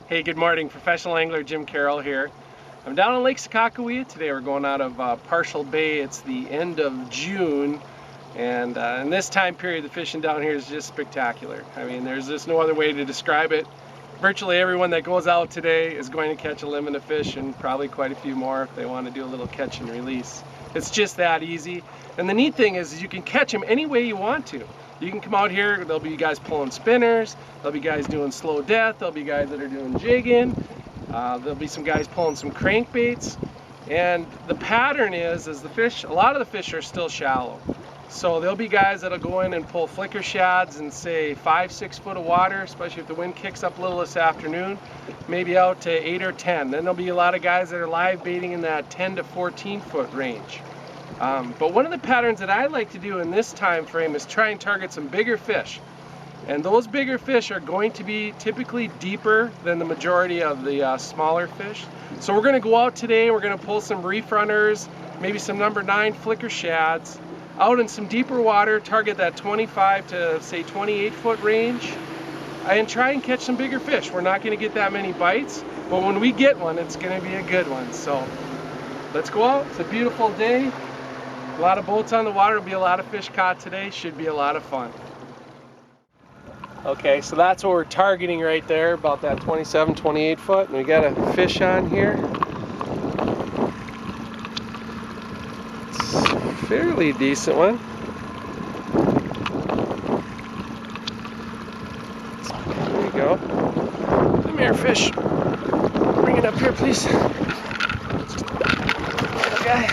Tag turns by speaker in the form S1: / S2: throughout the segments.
S1: Hey, good morning. Professional angler Jim Carroll here. I'm down on Lake Sakakawea today. We're going out of Partial Bay. It's the end of June, and in this time period, the fishing down here is just spectacular. I mean, there's just no other way to describe it. Virtually everyone that goes out today is going to catch a limit of fish, and probably quite a few more if they want to do a little catch and release. It's just that easy. And the neat thing is you can catch them any way you want to. You can come out here, there'll be guys pulling spinners, there'll be guys doing slow death, there'll be guys that are doing jigging, there'll be some guys pulling some crankbaits. And the pattern is the fish, a lot of the fish are still shallow. So there'll be guys that'll go in and pull flicker shads in say 5-6 foot of water, especially if the wind kicks up a little this afternoon, maybe out to 8 or 10. Then there'll be a lot of guys that are live baiting in that 10 to 14 foot range. But one of the patterns that I like to do in this time frame is try and target some bigger fish. And those bigger fish are going to be typically deeper than the majority of the smaller fish. So we're going to go out today, we're going to pull some reef runners, maybe some number 9 flicker shads, out in some deeper water, target that 25 to say 28 foot range, and try and catch some bigger fish. We're not going to get that many bites, but when we get one, it's going to be a good one. So let's go out. It's a beautiful day. A lot of boats on the water. There'll be a lot of fish caught today. Should be a lot of fun. Okay, so that's what we're targeting right there, about that 27, 28 foot. And we got a fish on here. It's a fairly decent one. There you go. Come here, fish. Bring it up here, please. Okay.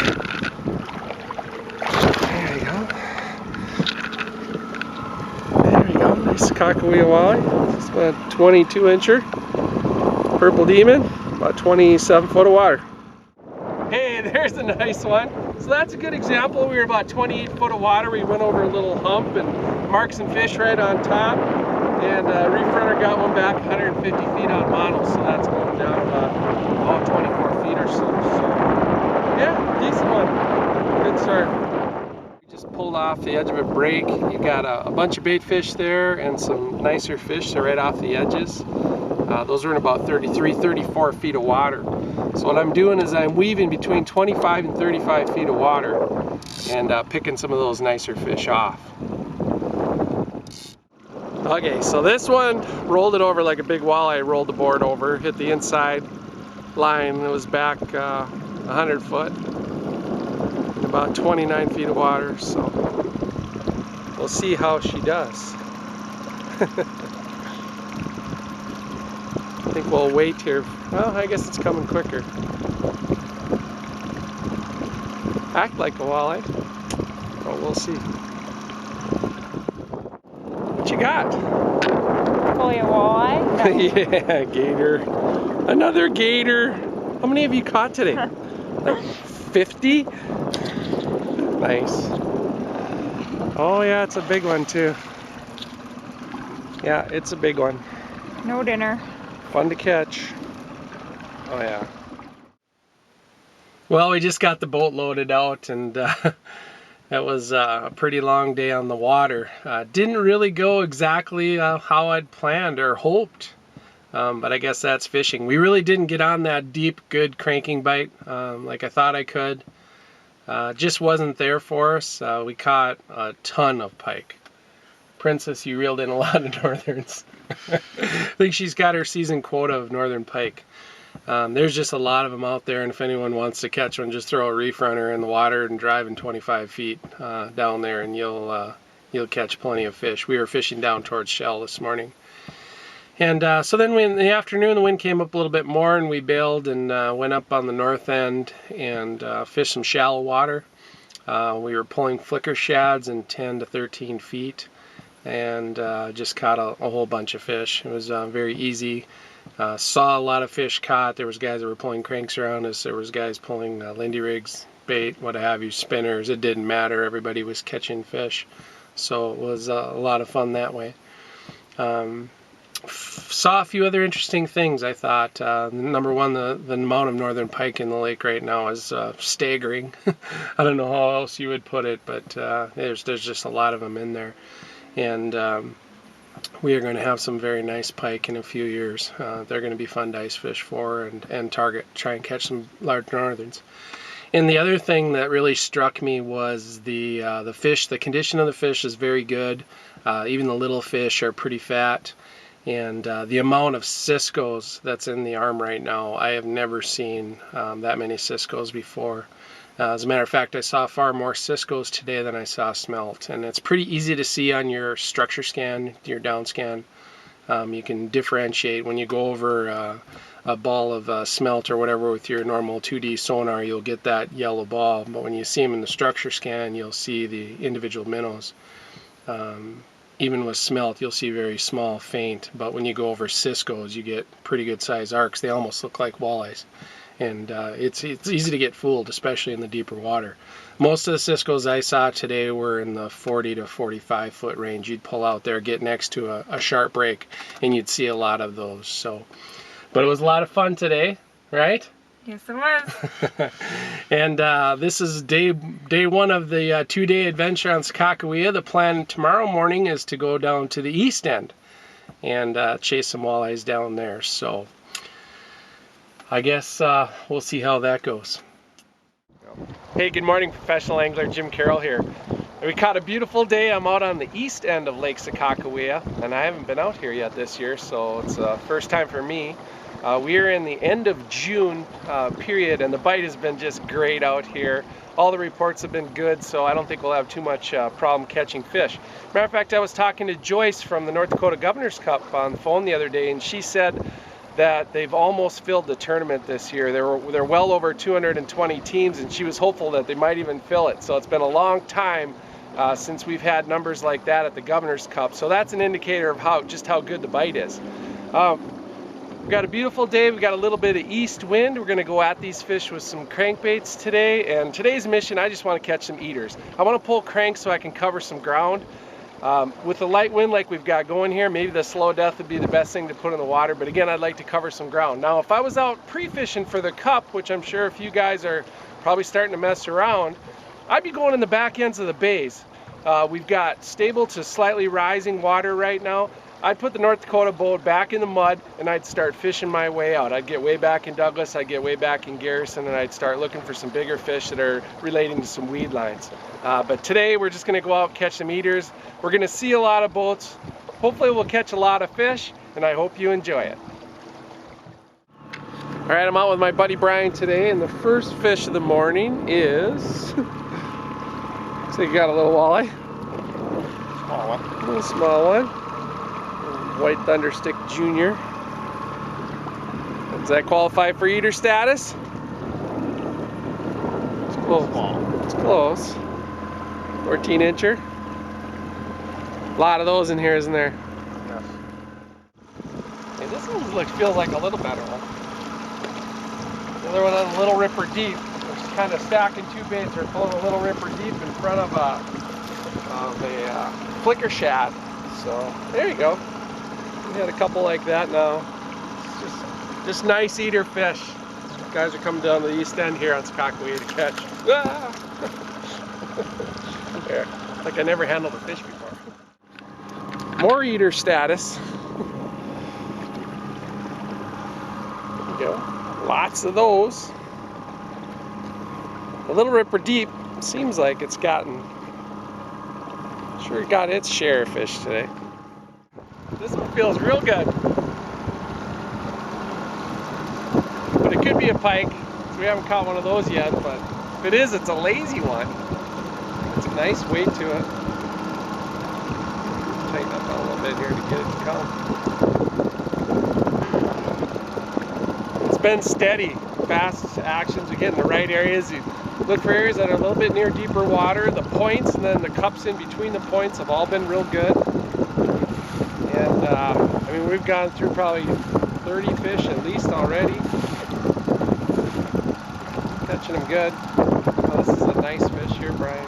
S1: Nice Sakakawea walleye. It's about a 22 incher. Purple demon, about 27 foot of water. Hey, there's a nice one. So that's a good example. We were about 28 foot of water. We went over a little hump and marked some fish right on top. And reef runner got one back 150 feet on mono. So that's going down about 24 feet or so. So yeah, decent one. Good start. Just pulled off the edge of a break. You got a bunch of bait fish there and some nicer fish. They're right off the edges. Those are in about 33, 34 feet of water. So what I'm doing is I'm weaving between 25 and 35 feet of water and picking some of those nicer fish off. Okay, so this one rolled it over like a big walleye rolled the board over, hit the inside line. It was back 100 foot. About 29 feet of water, so we'll see how she does. I think we'll wait here. Well, I guess it's coming quicker. Act like a walleye. Oh, we'll see. What you got?
S2: Probably a walleye? No.
S1: Yeah, gator. Another gator. How many have you caught today? Like 50? Nice. Oh yeah, it's a big one too. Yeah, it's a big one.
S2: No dinner.
S1: Fun to catch. Oh yeah. Well, we just got the boat loaded out, and that was a pretty long day on the water. Didn't really go exactly how I'd planned or hoped, but I guess that's fishing. We really didn't get on that deep, good cranking bite like I thought I could. Just wasn't there for us. We caught a ton of pike. Princess, you reeled in a lot of northerns. I think she's got her season quota of northern pike. There's just a lot of them out there, and if anyone wants to catch one, just throw a reef runner in the water and drive in 25 feet down there, and you'll catch plenty of fish. We were fishing down towards Shell this morning. And so then in the afternoon, the wind came up a little bit more, and we bailed and went up on the north end and fished some shallow water. We were pulling flicker shads in 10 to 13 feet and just caught a whole bunch of fish. It was very easy. Saw a lot of fish caught. There was guys that were pulling cranks around us. There was guys pulling Lindy rigs, bait, what have you, spinners. It didn't matter. Everybody was catching fish. So it was a lot of fun that way. Saw a few other interesting things, I thought. Number one, the amount of northern pike in the lake right now is staggering. I don't know how else you would put it, but there's just a lot of them in there. And we are going to have some very nice pike in a few years. They're going to be fun to ice fish for and target, try and catch some large northerns. And the other thing that really struck me was the fish. The condition of the fish is very good. Even the little fish are pretty fat. And the amount of ciscos that's in the arm right now, I have never seen that many ciscos before. As a matter of fact, I saw far more ciscos today than I saw smelt. And it's pretty easy to see on your structure scan, your down scan. You can differentiate when you go over a ball of smelt or whatever with your normal 2D sonar, you'll get that yellow ball. But when you see them in the structure scan, you'll see the individual minnows. Even with smelt, you'll see very small, faint. But when you go over ciscos, you get pretty good size arcs. They almost look like walleyes. And it's easy to get fooled, especially in the deeper water. Most of the ciscos I saw today were in the 40 to 45 foot range. You'd pull out there, get next to a sharp break, and you'd see a lot of those. So, but it was a lot of fun today, right?
S2: Yes, it was.
S1: And this is day one of the 2-day adventure on Sakakawea. The plan tomorrow morning is to go down to the east end and chase some walleyes down there. So I guess we'll see how that goes. Hey, good morning, professional angler Jim Carroll here. We caught a beautiful day. I'm out on the east end of Lake Sakakawea, and I haven't been out here yet this year, so it's the first time for me. We are in the end of June period, and the bite has been just great out here. All the reports have been good, so I don't think we'll have too much problem catching fish. Matter of fact, I was talking to Joyce from the North Dakota Governor's Cup on the phone the other day, and she said that they've almost filled the tournament this year. They're well over 220 teams, and she was hopeful that they might even fill it. So it's been a long time since we've had numbers like that at the Governor's Cup. So that's an indicator of just how good the bite is. We've got a beautiful day. We've got a little bit of east wind. We're going to go at these fish with some crankbaits today. And today's mission, I just want to catch some eaters. I want to pull crank so I can cover some ground. With the light wind like we've got going here, maybe the slow death would be the best thing to put in the water. But again, I'd like to cover some ground. Now, if I was out pre-fishing for the cup, which I'm sure if you guys are probably starting to mess around, I'd be going in the back ends of the bays. We've got stable to slightly rising water right now. I'd put the North Dakota boat back in the mud and I'd start fishing my way out. I'd get way back in Douglas, I'd get way back in Garrison, and I'd start looking for some bigger fish that are relating to some weed lines. But today we're just gonna go out and catch some eaters. We're gonna see a lot of boats. Hopefully we'll catch a lot of fish, and I hope you enjoy it. All right, I'm out with my buddy Brian today, and the first fish of the morning is, looks like you got a little walleye.
S3: Small one.
S1: A little small one. White Thunderstick Junior. Does that qualify for eater status? It's close.
S3: Small.
S1: It's close. 14-incher. A lot of those in here, isn't there?
S3: Yes.
S1: Hey, this one feels like a little better one. The other one has a Little Ripper Deep. We're just kind of stacking two baits. We're pulling a Little Ripper Deep in front of a flicker shad. So there you go. We had a couple like that now. It's just nice eater fish. Guys are coming down to the east end here on Sakakawea to catch. Ah! There, like I never handled a fish before. More eater status. There you go. Lots of those. The Little Ripper Deep seems like it's gotten, sure got its share of fish today. This one feels real good. But it could be a pike. We haven't caught one of those yet, but if it is, it's a lazy one. It's a nice weight to it. Tighten up a little bit here to get it to come. It's been steady, fast actions. We get in the right areas. You look for areas that are a little bit near deeper water. The points and then the cups in between the points have all been real good. And I mean, we've gone through probably 30 fish at least already. Catching them good. Oh, this is a nice fish here, Brian.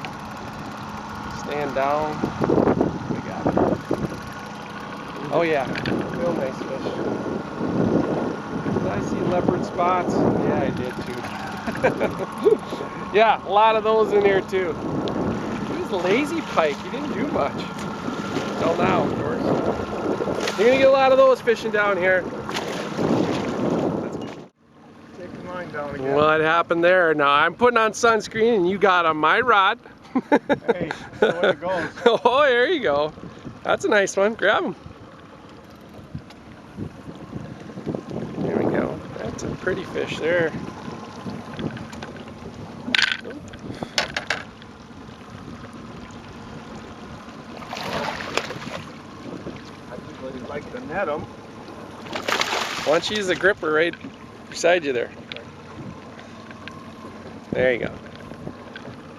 S1: Stand down. We got it. Oh yeah, real nice fish. Did I see leopard spots? Yeah, I did too. Yeah, a lot of those in here too. He was a lazy pike. He didn't do much. Until now, of course. You're gonna get a lot of those fishing down here.
S3: Take the line down again.
S1: What happened there? Now I'm putting on sunscreen and you got on my rod.
S3: Hey, that's the way it goes.
S1: Oh, there you go. That's a nice one. Grab him. There we go. That's a pretty fish there.
S3: I really like to net them.
S1: Why don't you use the gripper right beside you there? There you go.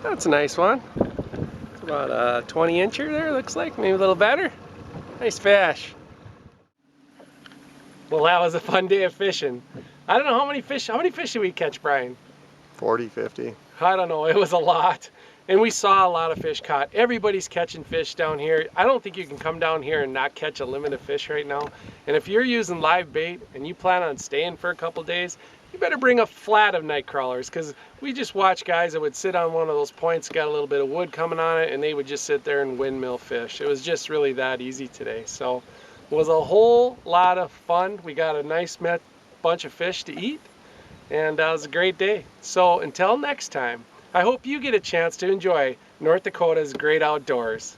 S1: That's a nice one. It's about a 20 incher there, looks like. Maybe a little better. Nice fish. Well, that was a fun day of fishing. I don't know how many fish did we catch, Brian?
S3: 40, 50.
S1: I don't know, it was a lot. And we saw a lot of fish caught. Everybody's catching fish down here. I don't think you can come down here and not catch a limit of fish right now. And if you're using live bait and you plan on staying for a couple days, you better bring a flat of night crawlers, because we just watched guys that would sit on one of those points, got a little bit of wood coming on it, and they would just sit there and windmill fish. It was just really that easy today. So it was a whole lot of fun. We got a nice bunch of fish to eat, and it was a great day. So until next time, I hope you get a chance to enjoy North Dakota's great outdoors.